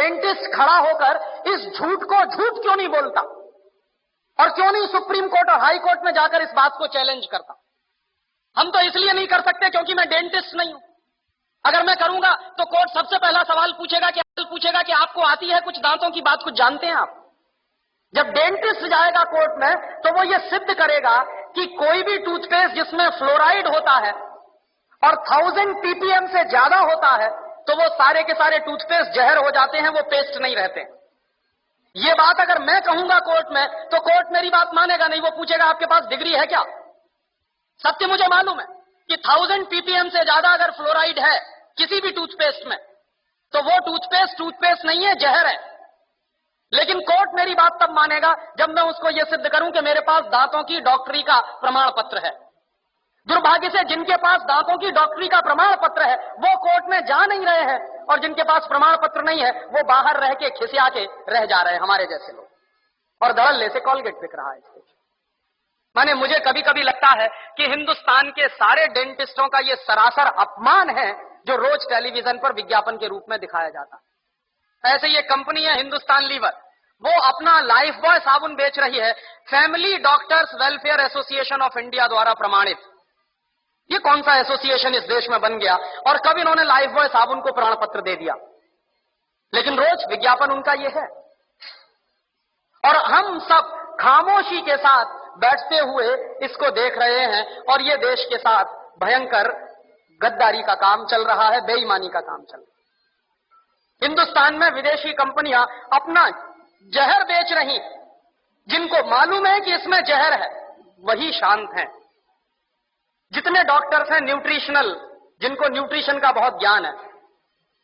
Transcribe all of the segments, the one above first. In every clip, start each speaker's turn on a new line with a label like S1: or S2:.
S1: Dentist खड़ा होकर इस झूठ को झूठ क्यों नहीं बोलता और क्यों नहीं सुप्रीम कोर्ट और हाई कोर्ट में जाकर इस बात को चैलेंज करता? हम तो इसलिए नहीं कर सकते क्योंकि मैं डेंटिस्ट नहीं हूं। अगर मैं करूंगा तो कोर्ट सबसे पहला सवाल पूछेगा कि आपको आती है कुछ दांतों की बात, कुछ जानते हैं आप? जब डेंटिस्ट जाएगा कोर्ट में तो वो ये सिद्ध करेगा कि कोई भी टूथपेस्ट जिसमें फ्लोराइड होता है और 1000 ppm से ज्यादा होता है तो वो सारे के सारे टूथपेस्ट जहर हो जाते हैं, वो पेस्ट नहीं रहते। ये बात अगर मैं कहूंगा कोर्ट में तो कोर्ट मेरी बात मानेगा नहीं, वो पूछेगा आपके पास डिग्री है क्या? सत्य मुझे मालूम है कि 1000 ppm से ज्यादा अगर फ्लोराइड है किसी भी टूथपेस्ट में तो वो टूथपेस्ट नहीं है, जहर है। लेकिन कोर्ट मेरी बात तब मानेगा जब मैं उसको यह सिद्ध करूं कि मेरे पास दांतों की डॉक्टरी का प्रमाण पत्र है। दुर्भाग्य से जिनके पास दांतों की डॉक्टरी का प्रमाण पत्र है वो कोर्ट में जा नहीं रहे हैं, और जिनके पास प्रमाण पत्र नहीं है वो बाहर रह के खिसिया के रह जा रहे हैं, हमारे जैसे लोग। और धड़ल्ले से कॉलगेट बिक रहा है। माने मुझे कभी कभी लगता है कि हिंदुस्तान के सारे डेंटिस्टों का यह सरासर अपमान है जो रोज टेलीविजन पर विज्ञापन के रूप में दिखाया जाता है। ऐसे ये कंपनी है हिंदुस्तान लीवर, वो अपना लाइफ बॉय साबुन बेच रही है, family doctors welfare association of India द्वारा प्रमाणित। ये कौन सा एसोसिएशन इस देश में बन गया और कब इन्होंने लाइफ बॉय साबुन को प्रमाण पत्र दे दिया? लेकिन रोज विज्ञापन उनका ये है, और हम सब खामोशी के साथ बैठते हुए इसको देख रहे हैं, और ये देश के साथ भयंकर गद्दारी का काम चल रहा है, बेईमानी का काम चल रहा है। हिंदुस्तान में विदेशी कंपनियां अपना जहर बेच रही, जिनको मालूम है कि इसमें जहर है वही शांत हैं। जितने डॉक्टर्स हैं न्यूट्रिशनल, जिनको न्यूट्रिशन का बहुत ज्ञान है,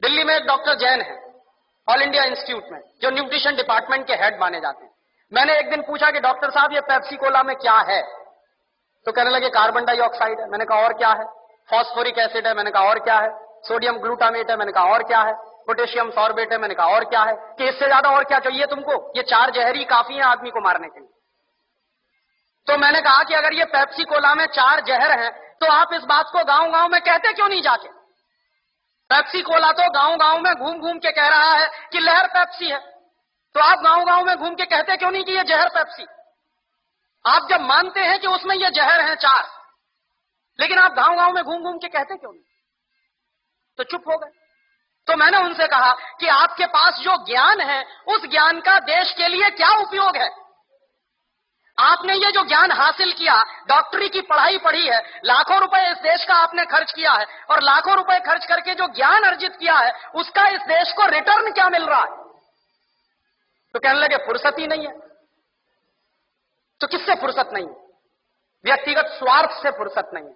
S1: दिल्ली में एक डॉक्टर जैन है ऑल इंडिया इंस्टीट्यूट में, जो न्यूट्रिशन डिपार्टमेंट के हेड माने जाते हैं। मैंने एक दिन पूछा कि डॉक्टर साहब ये पेप्सी कोला में क्या है? तो कहने लगे कार्बन डाइऑक्साइड है। मैंने कहा और क्या है? फॉस्फोरिक एसिड है। मैंने कहा और क्या है? सोडियम ग्लूटामेट है। मैंने कहा और क्या है? पोटेशियम सॉर्बेट है। मैंने कहा और क्या है? कि इससे ज्यादा और क्या चाहिए तुमको? ये 4 जहर ही काफी है आदमी को मारने के लिए। तो मैंने कहा कि अगर ये पेप्सी कोला में 4 जहर हैं तो आप इस बात को गांव गांव में कहते क्यों नहीं जाके? पेप्सी कोला तो गांव गांव में घूम घूम के कह रहा है कि लहर पेप्सी है, तो आप गांव गांव में घूम के कहते क्यों नहीं कि ये जहर पेप्सी? आप जब मानते हैं कि उसमें ये जहर हैं 4, लेकिन आप गांव गांव में घूम घूम के कहते क्यों नहीं? तो चुप हो गए। तो मैंने उनसे कहा कि आपके पास जो ज्ञान है उस ज्ञान का देश के लिए क्या उपयोग है? आपने ये जो ज्ञान हासिल किया, डॉक्टरी की पढ़ाई पढ़ी है, लाखों रुपए इस देश का आपने खर्च किया है, और लाखों रुपए खर्च करके जो ज्ञान अर्जित किया है उसका इस देश को रिटर्न क्या मिल रहा है? तो कहने लगे फुर्सत ही नहीं है। तो किससे फुर्सत नहीं है? व्यक्तिगत स्वार्थ से फुर्सत नहीं है।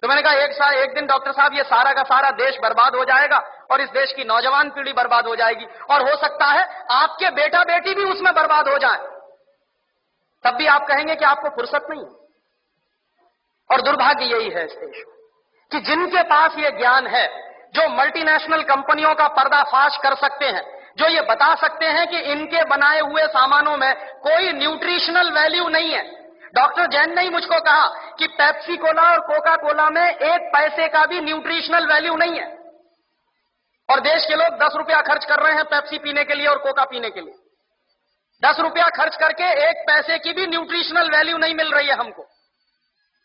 S1: तो मैंने कहा एक दिन डॉक्टर साहब ये सारा का सारा देश बर्बाद हो जाएगा और इस देश की नौजवान पीढ़ी बर्बाद हो जाएगी, और हो सकता है आपके बेटा बेटी भी उसमें बर्बाद हो जाए, तब भी आप कहेंगे कि आपको फुर्सत नहीं है। और दुर्भाग्य यही है इस देश में कि जिनके पास ये ज्ञान है, जो मल्टीनेशनल कंपनियों का पर्दाफाश कर सकते हैं, जो ये बता सकते हैं कि इनके बनाए हुए सामानों में कोई न्यूट्रिशनल वैल्यू नहीं है। डॉक्टर जैन ने ही मुझको कहा कि पेप्सी कोला और कोका कोला में 1 पैसे का भी न्यूट्रिशनल वैल्यू नहीं है, और देश के लोग 10 रुपया खर्च कर रहे हैं पेप्सी पीने के लिए और कोका पीने के लिए। 10 रुपया खर्च करके 1 पैसे की भी न्यूट्रिशनल वैल्यू नहीं मिल रही है हमको,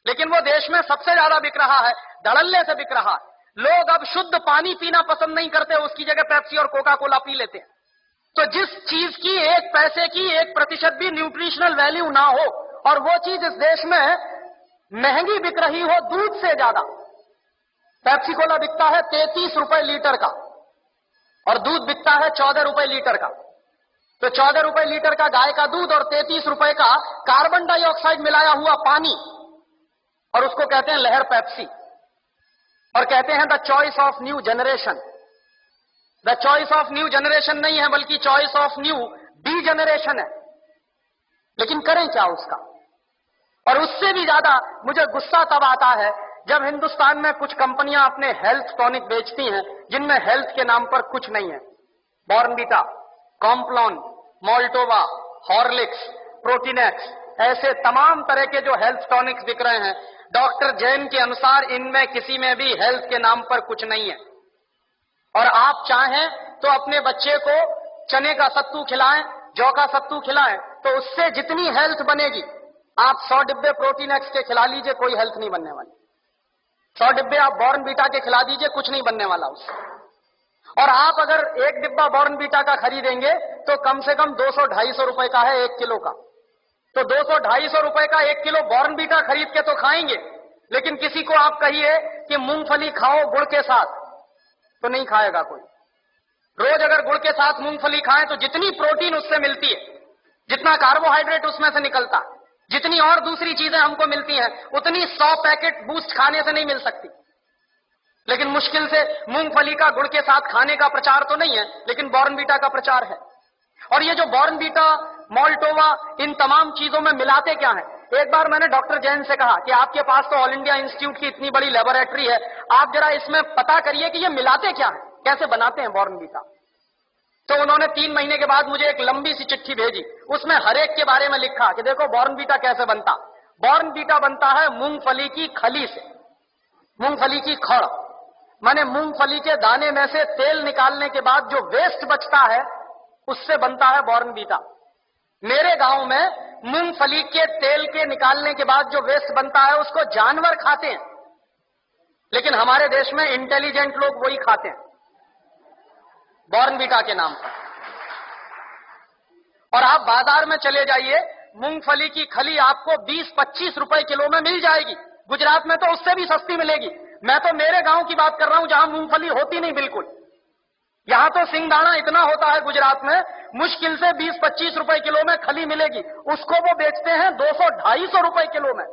S1: लेकिन वो देश में सबसे ज्यादा बिक रहा है, धड़ल्ले से बिक रहा है। लोग अब शुद्ध पानी पीना पसंद नहीं करते, उसकी जगह पेप्सी और कोका कोला पी लेते हैं। तो जिस चीज की 1 पैसे की 1% भी न्यूट्रिशनल वैल्यू ना हो, और वो चीज इस देश में महंगी बिक रही हो दूध से ज्यादा। पेप्सी कोला बिकता है 33 रुपए लीटर का, और दूध बिकता है 14 रुपए लीटर का। तो 14 रुपए लीटर का गाय का दूध और 33 रुपए का कार्बन डाइऑक्साइड मिलाया हुआ पानी, और उसको कहते हैं लहर पेप्सी, और कहते हैं the choice of new generation. The choice of new generation नहीं है, बल्कि choice of new D generation है। लेकिन करें क्या उसका? और उससे भी ज्यादा मुझे गुस्सा तब आता है जब हिंदुस्तान में कुछ कंपनियां अपने हेल्थ टॉनिक बेचती हैं जिनमें हेल्थ के नाम पर कुछ नहीं है। Bournvita, Complan, Maltova, Horlicks, Protinex, ऐसे तमाम तरह के जो हेल्थ टॉनिक्स बिक रहे हैं, डॉक्टर जैन के अनुसार इनमें किसी में भी हेल्थ के नाम पर कुछ नहीं है। और आप चाहें तो अपने बच्चे को चने का सत्तू खिलाएं, जौ का सत्तू खिलाएं, तो उससे जितनी हेल्थ बनेगी, आप 100 डिब्बे प्रोटीन एक्स के खिला लीजिए, कोई हेल्थ नहीं बनने वाली। 100 डिब्बे आप बॉर्नवीटा के खिला दीजिए, कुछ नहीं बनने वाला उससे। और आप अगर एक डिब्बा बॉर्नवीटा का खरीदेंगे तो कम से कम 200-250 रुपए का है 1 किलो का। तो 200-250 रुपए का 1 किलो बॉर्नवीटा खरीद के तो खाएंगे, लेकिन किसी को आप कहिए कि मूंगफली खाओ गुड़ के साथ, तो नहीं खाएगा कोई। रोज अगर गुड़ के साथ मूंगफली खाएं तो जितनी प्रोटीन उससे मिलती है, जितना कार्बोहाइड्रेट उसमें से निकलता है, जितनी और दूसरी चीजें हमको मिलती हैं, उतनी 100 पैकेट बूस्ट खाने से नहीं मिल सकती। लेकिन मुश्किल से मूंगफली का गुड़ के साथ खाने का प्रचार तो नहीं है, लेकिन बॉर्नवीटा का प्रचार है। और ये जो बॉर्नवीटा, मॉल्टोवा, इन तमाम चीजों में मिलाते क्या है? एक बार मैंने डॉक्टर जैन से कहा कि आपके पास तो ऑल इंडिया इंस्टीट्यूट की इतनी बड़ी लेबोरेटरी है, आप जरा इसमें पता करिए कि ये मिलाते क्या है, कैसे बनाते हैं बॉर्नवीटा। तो उन्होंने 3 महीने के बाद मुझे एक लंबी सी चिट्ठी भेजी, उसमें हर एक के बारे में लिखा कि देखो बॉर्नवीटा कैसे बनता। बॉर्नवीटा बनता है मूंगफली की खली से, मूंगफली की खड़, माने मूंगफली के दाने में से तेल निकालने के बाद जो वेस्ट बचता है उससे बनता है बॉर्नवीटा। मेरे गांव में मूंगफली के तेल के निकालने के बाद जो वेस्ट बनता है उसको जानवर खाते हैं, लेकिन हमारे देश में इंटेलिजेंट लोग वही खाते हैं बॉर्नवीटा के नाम पर। और आप बाजार में चले जाइए, मूंगफली की खली आपको 20-25 रुपए किलो में मिल जाएगी। गुजरात में तो उससे भी सस्ती मिलेगी। मैं तो मेरे गांव की बात कर रहा हूं जहां मूंगफली होती नहीं बिल्कुल। यहां तो सिंगदाना इतना होता है गुजरात में, मुश्किल से 20-25 रुपए किलो में खली मिलेगी, उसको वो बेचते हैं 200-250 रुपए किलो में।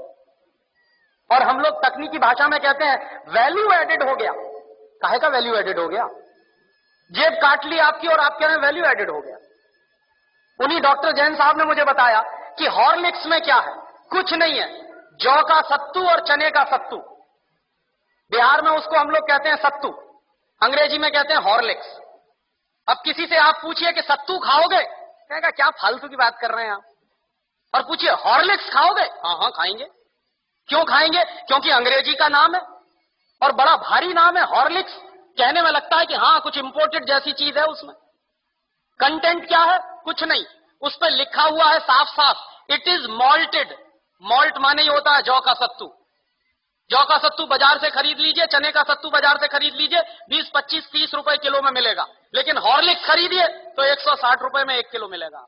S1: और हम लोग तकनीकी भाषा में कहते हैं वैल्यू एडेड हो गया। काहे का वैल्यू एडेड हो गया? जेब काट ली आपकी और आप कह रहे हैं वैल्यू एडेड हो गया। उन्हीं डॉक्टर जैन साहब ने मुझे बताया कि हॉर्लिक्स में क्या है, कुछ नहीं है, जौ का सत्तू और चने का सत्तू। बिहार में उसको हम लोग कहते हैं सत्तू, अंग्रेजी में कहते हैं हॉर्लिक्स। अब किसी से आप पूछिए कि सत्तू खाओगे, कहेगा क्या फालतू की बात कर रहे हैं आप। और पूछिए हॉर्लिक्स खाओगे, हाँ हाँ खाएंगे। क्यों खाएंगे? क्योंकि अंग्रेजी का नाम है और बड़ा भारी नाम है हॉर्लिक्स। कहने में लगता है कि हाँ कुछ इंपोर्टेड जैसी चीज है उसमें। कंटेंट क्या है? कुछ नहीं, उस पर लिखा हुआ है साफ साफ, इट इज मॉल्टेड। मॉल्ट माने ही होता है जौ का सत्तू। जौ का सत्तू बाजार से खरीद लीजिए, चने का सत्तू बाजार से खरीद लीजिए, 20-25-30 रुपए किलो में मिलेगा। लेकिन हॉर्लिक्स खरीदिए तो 160 रुपए में 1 किलो मिलेगा।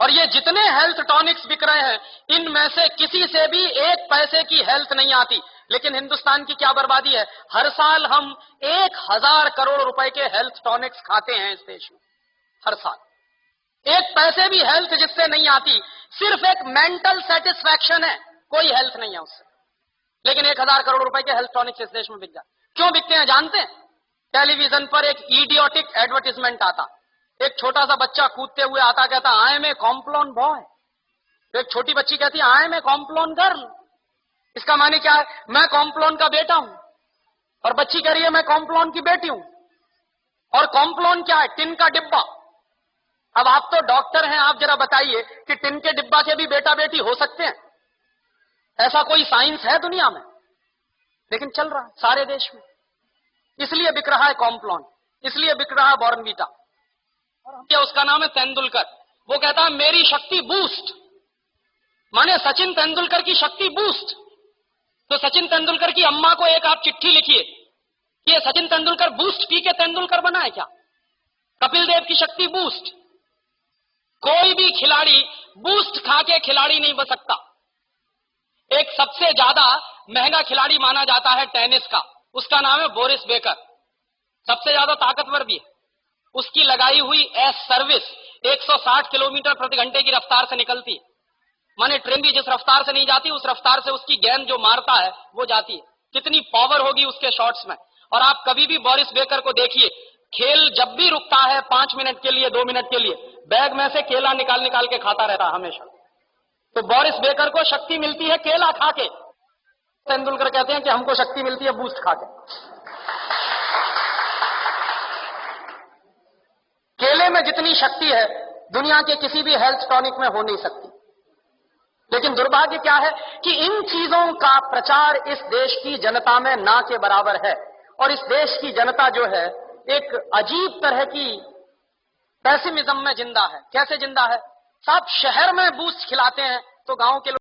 S1: और ये जितने हेल्थ टॉनिक्स बिक रहे हैं, इनमें से किसी से भी 1 पैसे की हेल्थ नहीं आती। लेकिन हिंदुस्तान की क्या बर्बादी है, हर साल हम 1000 करोड़ रुपए के हेल्थ टॉनिक्स खाते हैं इस देश में। हर साल 1 पैसे भी हेल्थ जिससे नहीं आती, सिर्फ एक मेंटल सेटिस्फैक्शन है, कोई हेल्थ नहीं है उससे। लेकिन 1000 करोड़ रुपए के हेल्थ टॉनिक्स इस देश में बिक जाते। क्यों बिकते हैं जानते हैं? टेलीविजन पर एक इडियोटिक एडवर्टाइजमेंट आता, एक छोटा सा बच्चा कूदते हुए आता, कहता I am a Complan boy. तो एक छोटी बच्ची कहती है I am a Complan girl. इसका माने क्या है? मैं कॉम्प्लोन का बेटा हूं। और बच्ची कह रही है मैं कॉम्प्लोन की बेटी हूं। और कॉम्प्लोन क्या है? टिन का डिब्बा। अब आप तो डॉक्टर हैं, आप जरा बताइए कि टिन के डिब्बा के भी बेटा बेटी हो सकते हैं? ऐसा कोई साइंस है दुनिया में? लेकिन चल रहा है सारे देश में। इसलिए बिक रहा है कॉम्प्लोन, इसलिए बिक रहा है बॉर्नवीटा। और उसका नाम है तेंदुलकर। वो कहता है मेरी शक्ति बूस्ट, माने सचिन तेंदुलकर की शक्ति बूस्ट। तो सचिन तेंदुलकर की अम्मा को एक आप चिट्ठी लिखिए कि ये सचिन तेंदुलकर बूस्ट पी के तेंदुलकर बना है क्या? कपिल देव की शक्ति बूस्ट। कोई भी खिलाड़ी बूस्ट खा के खिलाड़ी नहीं बन सकता। एक सबसे ज्यादा महंगा खिलाड़ी माना जाता है टेनिस का, उसका नाम है बोरिस बेकर। सबसे ज्यादा ताकतवर भी है। उसकी लगाई हुई एस सर्विस 160 किलोमीटर प्रति घंटे की रफ्तार से निकलती है। माने ट्रेन भी जिस रफ्तार से नहीं जाती, उस रफ्तार से उसकी गेंद जो मारता है वो जाती है। कितनी पावर होगी उसके शॉट्स में। और आप कभी भी बोरिस बेकर को देखिए, खेल जब भी रुकता है 5 मिनट के लिए, 2 मिनट के लिए, बैग में से केला निकाल निकाल के खाता रहता है हमेशा। तो बोरिस बेकर को शक्ति मिलती है केला खा के। तेंदुलकर कहते हैं कि हमको शक्ति मिलती है बूस्ट खा के। केले में जितनी शक्ति है दुनिया के किसी भी हेल्थ टॉनिक में हो नहीं सकती। लेकिन दुर्भाग्य क्या है कि इन चीजों का प्रचार इस देश की जनता में ना के बराबर है। और इस देश की जनता जो है, एक अजीब तरह की पेसिमिज्म में जिंदा है। कैसे जिंदा है साहब? शहर में बूस्ट खिलाते हैं तो गांव के लोग